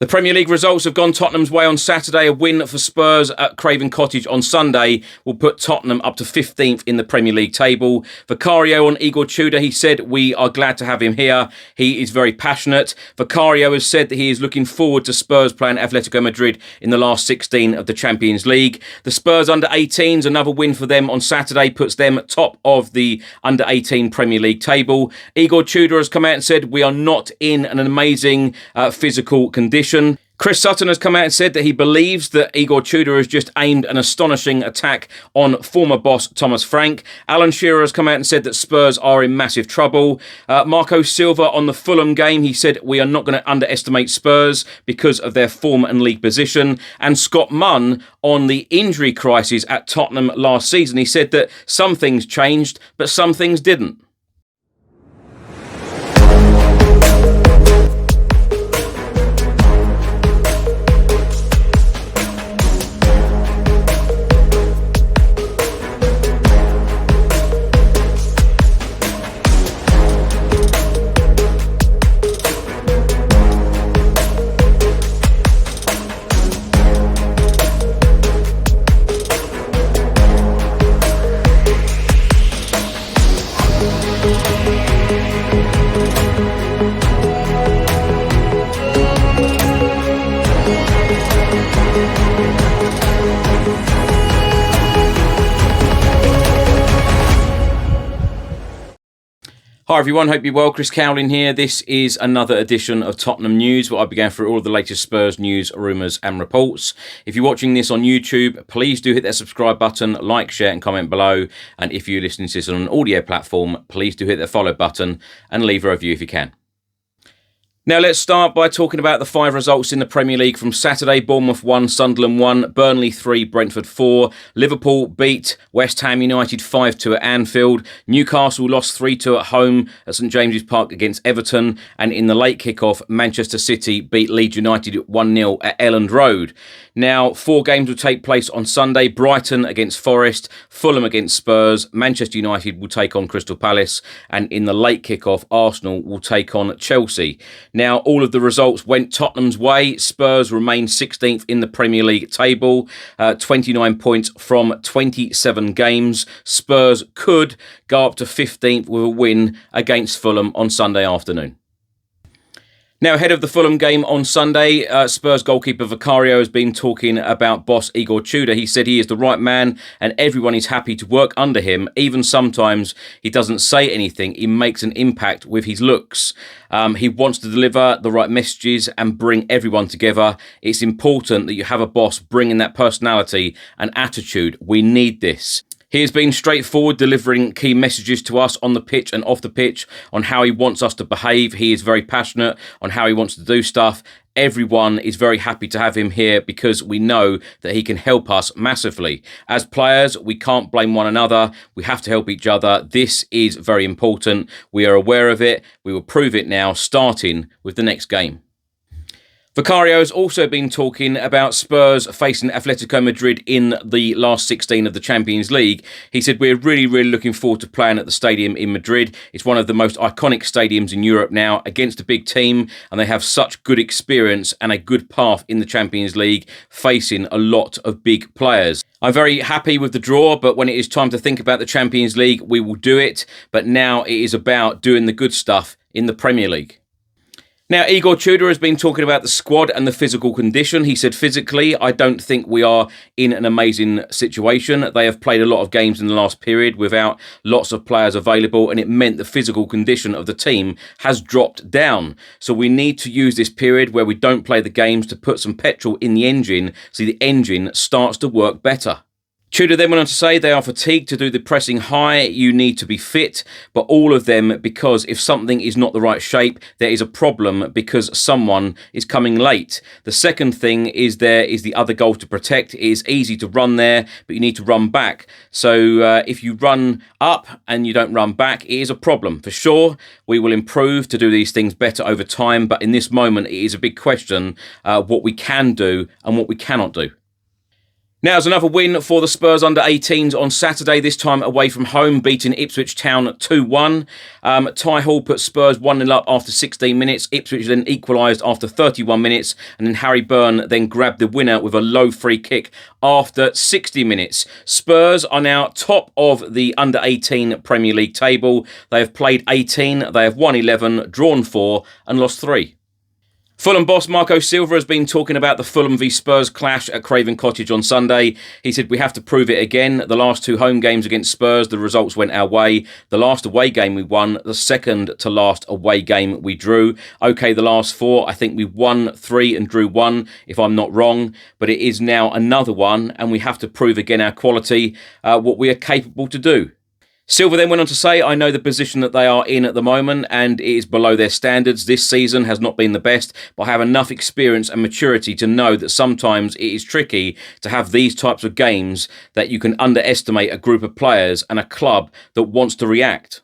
The Premier League results have gone Tottenham's way on Saturday. A win for Spurs at Craven Cottage on Sunday will put Tottenham up to 15th in the Premier League table. Vicario on Igor Tudor, he said, "We are glad to have him here. He is very passionate." Vicario has said that he is looking forward to Spurs playing Atlético Madrid in the last 16 of the Champions League. The Spurs under-18s, another win for them on Saturday, puts them top of the under-18 Premier League table. Igor Tudor has come out and said, "We are not in an amazing physical condition." Chris Sutton has come out and said that he believes that Igor Tudor has just aimed an astonishing attack on former boss Thomas Frank. Alan Shearer has come out and said that Spurs are in massive trouble. Marco Silva on the Fulham game, he said, "We are not going to underestimate Spurs because of their form and league position." And Scott Munn on the injury crisis at Tottenham last season, he said that some things changed, but some things didn't. Hi everyone, hope you're well. Chris Cowlin here. This is another edition of Tottenham News, where I began through all of the latest Spurs news, rumours and reports. If you're watching this on YouTube, please do hit that subscribe button, like, share and comment below. And if you're listening to this on an audio platform, please do hit the follow button and leave a review if you can. Now let's start by talking about the 5 results in the Premier League from Saturday. Bournemouth 1, Sunderland 1, Burnley 3, Brentford 4. Liverpool beat West Ham United 5-2 at Anfield. Newcastle lost 3-2 at home at St James's Park against Everton. And in the late kick-off, Manchester City beat Leeds United 1-0 at Elland Road. Now, 4 games will take place on Sunday. Brighton against Forest, Fulham against Spurs, Manchester United will take on Crystal Palace, and in the late kick-off, Arsenal will take on Chelsea. Now, all of the results went Tottenham's way. Spurs remain 16th in the Premier League table, 29 points from 27 games. Spurs could go up to 15th with a win against Fulham on Sunday afternoon. Now, ahead of the Fulham game on Sunday, Spurs goalkeeper Vicario has been talking about boss Igor Tudor. He said he is the right man and everyone is happy to work under him. Even sometimes he doesn't say anything. He makes an impact with his looks. He wants to deliver the right messages and bring everyone together. It's important that you have a boss bringing that personality and attitude. We need this. He has been straightforward, delivering key messages to us on the pitch and off the pitch on how he wants us to behave. He is very passionate on how he wants to do stuff. Everyone is very happy to have him here because we know that he can help us massively. As players, we can't blame one another. We have to help each other. This is very important. We are aware of it. We will prove it now, starting with the next game. Vicario has also been talking about Spurs facing Atlético Madrid in the last 16 of the Champions League. He said, "We're really looking forward to playing at the stadium in Madrid. It's one of the most iconic stadiums in Europe now, against a big team, and they have such good experience and a good path in the Champions League, facing a lot of big players. I'm very happy with the draw, but when it is time to think about the Champions League, we will do it. But now it is about doing the good stuff in the Premier League." Now, Igor Tudor has been talking about the squad and the physical condition. He said, "Physically, I don't think we are in an amazing situation. They have played a lot of games in the last period without lots of players available, and it meant the physical condition of the team has dropped down. So we need to use this period where we don't play the games to put some petrol in the engine so the engine starts to work better." Tudor then went on to say they are fatigued to do the pressing high. You need to be fit, but all of them, because if something is not the right shape, there is a problem because someone is coming late. The second thing is there is the other goal to protect. It is easy to run there, but you need to run back. So if you run up and you don't run back, it is a problem. For sure, we will improve to do these things better over time, but in this moment, it is a big question what we can do and what we cannot do. Now, it's another win for the Spurs under-18s on Saturday, this time away from home, beating Ipswich Town 2-1. Ty Hall put Spurs 1-0 up after 16 minutes. Ipswich then equalised after 31 minutes, and then Harry Byrne then grabbed the winner with a low free kick after 60 minutes. Spurs are now top of the under-18 Premier League table. They have played 18, they have won 11, drawn 4 and lost 3. Fulham boss Marco Silva has been talking about the Fulham v Spurs clash at Craven Cottage on Sunday. He said, "We have to prove it again. The last 2 home games against Spurs, the results went our way. The last away game we won. The second to last away game we drew. OK, the last 4, I think we won 3 and drew 1, if I'm not wrong. But it is now another one, and we have to prove again our quality, what we are capable to do." Silva then went on to say, "I know the position that they are in at the moment and it is below their standards. This season has not been the best, but I have enough experience and maturity to know that sometimes it is tricky to have these types of games, that you can underestimate a group of players and a club that wants to react."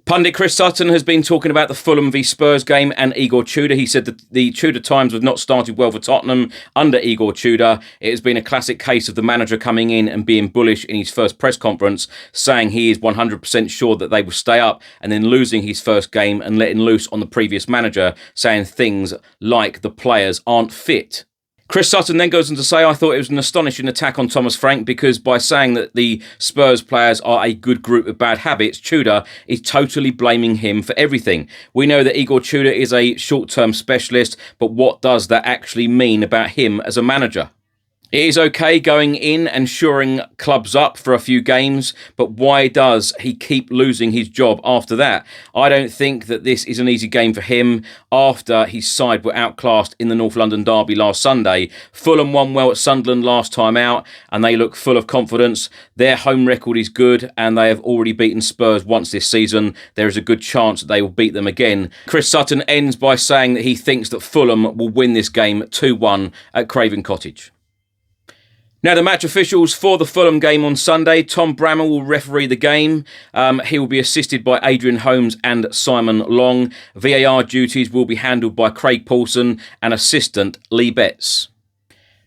Pundit Chris Sutton has been talking about the Fulham v Spurs game and Igor Tudor. He said that the Tudor times have not started well for Tottenham under Igor Tudor. It has been a classic case of the manager coming in and being bullish in his first press conference, saying he is 100% sure that they will stay up, and then losing his first game and letting loose on the previous manager, saying things like the players aren't fit. Chris Sutton then goes on to say, "I thought it was an astonishing attack on Thomas Frank, because by saying that the Spurs players are a good group of bad habits, Tudor is totally blaming him for everything. We know that Igor Tudor is a short-term specialist, but what does that actually mean about him as a manager? It is okay going in and shoring clubs up for a few games, but why does he keep losing his job after that? I don't think that this is an easy game for him after his side were outclassed in the North London derby last Sunday. Fulham won well at Sunderland last time out and they look full of confidence. Their home record is good and they have already beaten Spurs once this season. There is a good chance that they will beat them again." Chris Sutton ends by saying that he thinks that Fulham will win this game 2-1 at Craven Cottage. Now, the match officials for the Fulham game on Sunday: Tom Bramall will referee the game. He will be assisted by Adrian Holmes and Simon Long. VAR duties will be handled by Craig Paulson and assistant Lee Betts.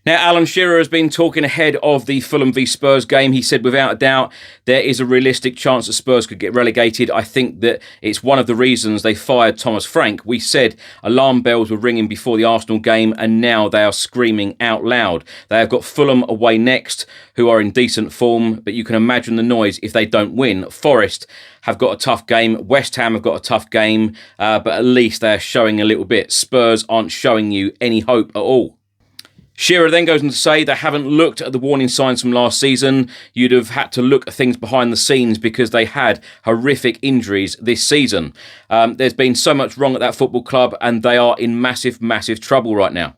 Now, Alan Shearer has been talking ahead of the Fulham v Spurs game. He said, "Without a doubt, there is a realistic chance that Spurs could get relegated. I think that it's one of the reasons they fired Thomas Frank. We said alarm bells were ringing before the Arsenal game, and now they are screaming out loud. They have got Fulham away next, who are in decent form, but you can imagine the noise if they don't win. Forest have got a tough game. West Ham have got a tough game, but at least they are showing a little bit. Spurs aren't showing you any hope at all." Shearer then goes on to say they haven't looked at the warning signs from last season. You'd have had to look at things behind the scenes because they had horrific injuries this season. There's been so much wrong at that football club and they are in massive, massive trouble right now.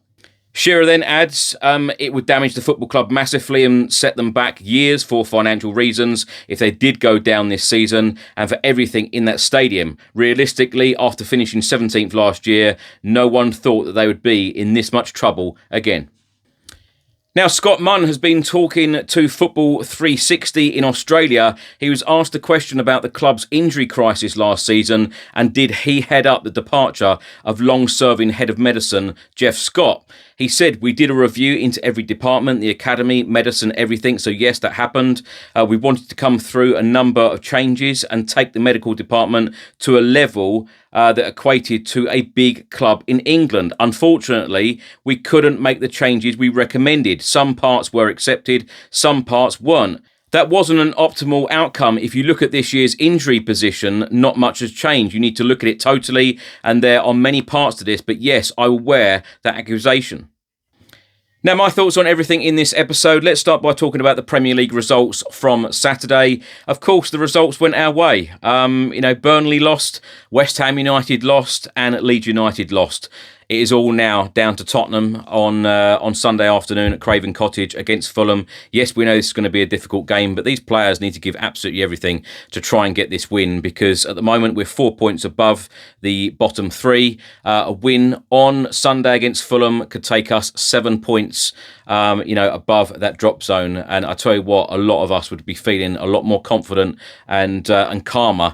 Shearer then adds, it would damage the football club massively and set them back years for financial reasons if they did go down this season, and for everything in that stadium. Realistically, after finishing 17th last year, no one thought that they would be in this much trouble again. Now, Scott Munn has been talking to Football 360 in Australia. He was asked a question about the club's injury crisis last season and did he head up the departure of long-serving head of medicine, Jeff Scott. He said, "We did a review into every department, the academy, medicine, everything. So yes, that happened. We wanted to come through a number of changes and take the medical department to a level that equated to a big club in England. Unfortunately, we couldn't make the changes we recommended. Some parts were accepted, some parts weren't. That wasn't an optimal outcome. If you look at this year's injury position, not much has changed. You need to look at it totally, and there are many parts to this, but yes, I will wear that accusation." Now, my thoughts on everything in this episode. Let's start by talking about the Premier League results from Saturday. Of course, the results went our way. Burnley lost, West Ham United lost, and Leeds United lost. It is all now down to Tottenham on Sunday afternoon at Craven Cottage against Fulham. Yes, we know this is going to be a difficult game, but these players need to give absolutely everything to try and get this win, because at the moment we're 4 points above the bottom 3. A win on Sunday against Fulham could take us 7 points above that drop zone. And I tell you what, a lot of us would be feeling a lot more confident and calmer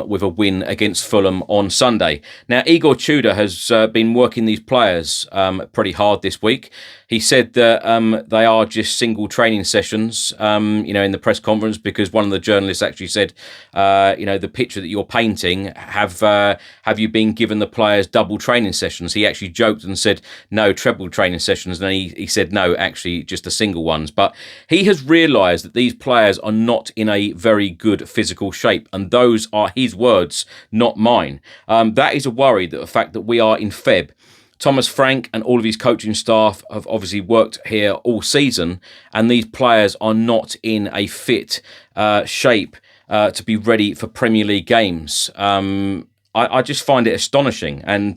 with a win against Fulham on Sunday. Now, Igor Tudor has been working these players pretty hard this week. He said that they are just single training sessions, in the press conference, because one of the journalists actually said, the picture that you're painting, have you been given the players double training sessions? He actually joked and said, no, treble training sessions. And then he said, no, actually just the single ones. But he has realised that these players are not in a very good physical shape. And those are his words, not mine. That is a worry, that the fact that we are in Feb. Thomas Frank and all of his coaching staff have obviously worked here all season, and these players are not in a fit shape to be ready for Premier League games. I just find it astonishing. And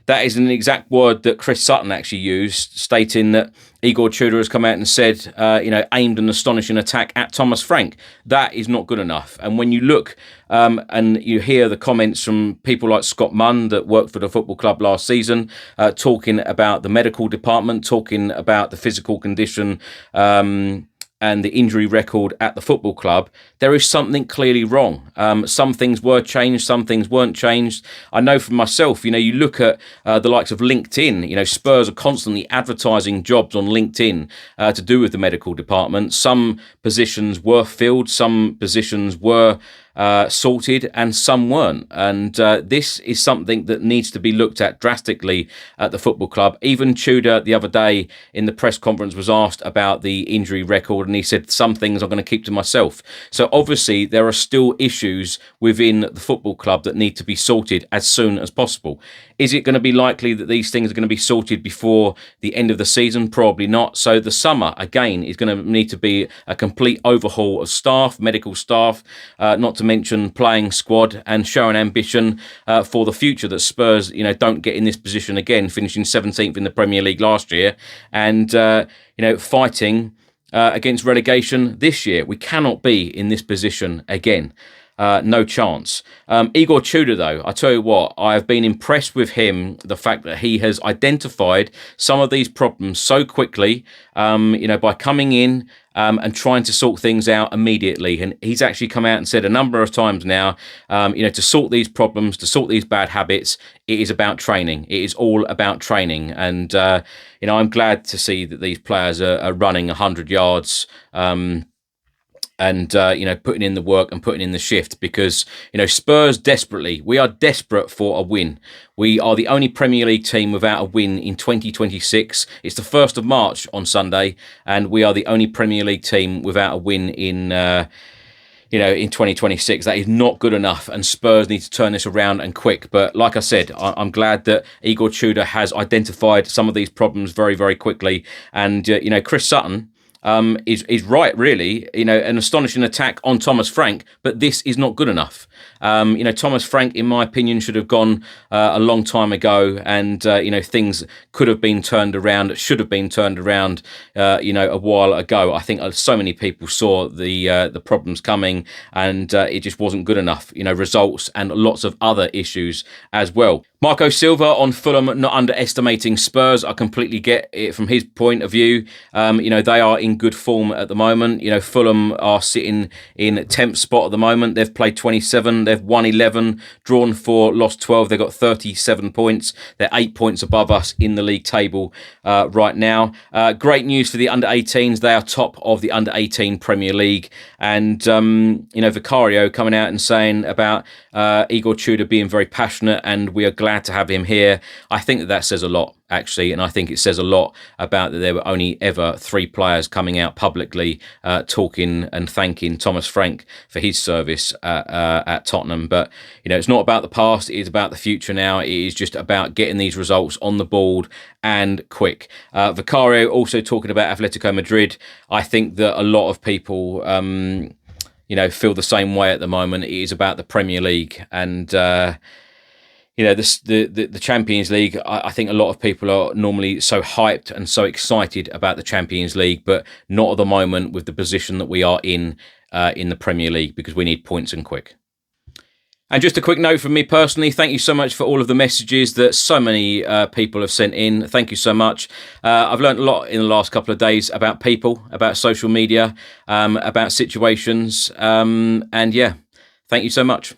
that is an exact word that Chris Sutton actually used, stating that Igor Tudor has come out and said, aimed an astonishing attack at Thomas Frank. That is not good enough. And when you look and you hear the comments from people like Scott Munn, that worked for the football club last season, talking about the medical department, talking about the physical condition, and the injury record at the football club, there is something clearly wrong. Some things were changed, some things weren't changed. I know for myself, you look at the likes of LinkedIn, Spurs are constantly advertising jobs on LinkedIn to do with the medical department. Some positions were filled, some positions were sorted, and some weren't. And this is something that needs to be looked at drastically at the football club. Even Tudor the other day in the press conference was asked about the injury record, and he said some things I'm going to keep to myself. So obviously there are still issues within the football club that need to be sorted as soon as possible. Is it going to be likely that these things are going to be sorted before the end of the season? Probably not. So the summer, again, is going to need to be a complete overhaul of staff, medical staff, not to mention playing squad, and show an ambition for the future, that Spurs, don't get in this position again, finishing 17th in the Premier League last year, and, fighting against relegation this year. We cannot be in this position again. No chance. Igor Tudor, though, I tell you what, I have been impressed with him, the fact that he has identified some of these problems so quickly, by coming in and trying to sort things out immediately. And he's actually come out and said a number of times now, to sort these problems, to sort these bad habits, it is about training. It is all about training. And, I'm glad to see that these players are running 100 yards, and putting in the work and putting in the shift, because Spurs we are desperate for a win. We are the only Premier League team without a win in 2026. It's the 1st of March on Sunday, and we are the only Premier League team without a win in 2026. That is not good enough, and Spurs need to turn this around, and quick. But like I said, I'm glad that Igor Tudor has identified some of these problems very, very quickly. And Chris Sutton is right, really. An astonishing attack on Thomas Frank, but this is not good enough. Thomas Frank, in my opinion, should have gone a long time ago, and things could have been turned around, should have been turned around, a while ago. I think so many people saw the problems coming, and it just wasn't good enough. Results and lots of other issues as well. Marco Silva on Fulham, not underestimating Spurs. I completely get it from his point of view. They are in good form at the moment. Fulham are sitting in 10th spot at the moment. They've played 27. They've won 11, drawn 4, lost 12. They've got 37 points. They're 8 points above us in the league table right now. Great news for the under-18s. They are top of the under-18 Premier League. And, Vicario coming out and saying about Igor Tudor being very passionate, and we are glad to have him here. I think that says a lot, actually, and I think it says a lot about that there were only ever 3 players coming out publicly talking and thanking Thomas Frank for his service at Tottenham. But it's not about the past, it is about the future now. It is just about getting these results on the board and quick. Vicario also talking about Atlético Madrid. I think that a lot of people feel the same way at the moment. It is about the Premier League, and the Champions League. I think a lot of people are normally so hyped and so excited about the Champions League, but not at the moment with the position that we are in the Premier League, because we need points and quick. And just a quick note from me personally, thank you so much for all of the messages that so many people have sent in. Thank you so much. I've learned a lot in the last couple of days about people, about social media, about situations. And yeah, thank you so much.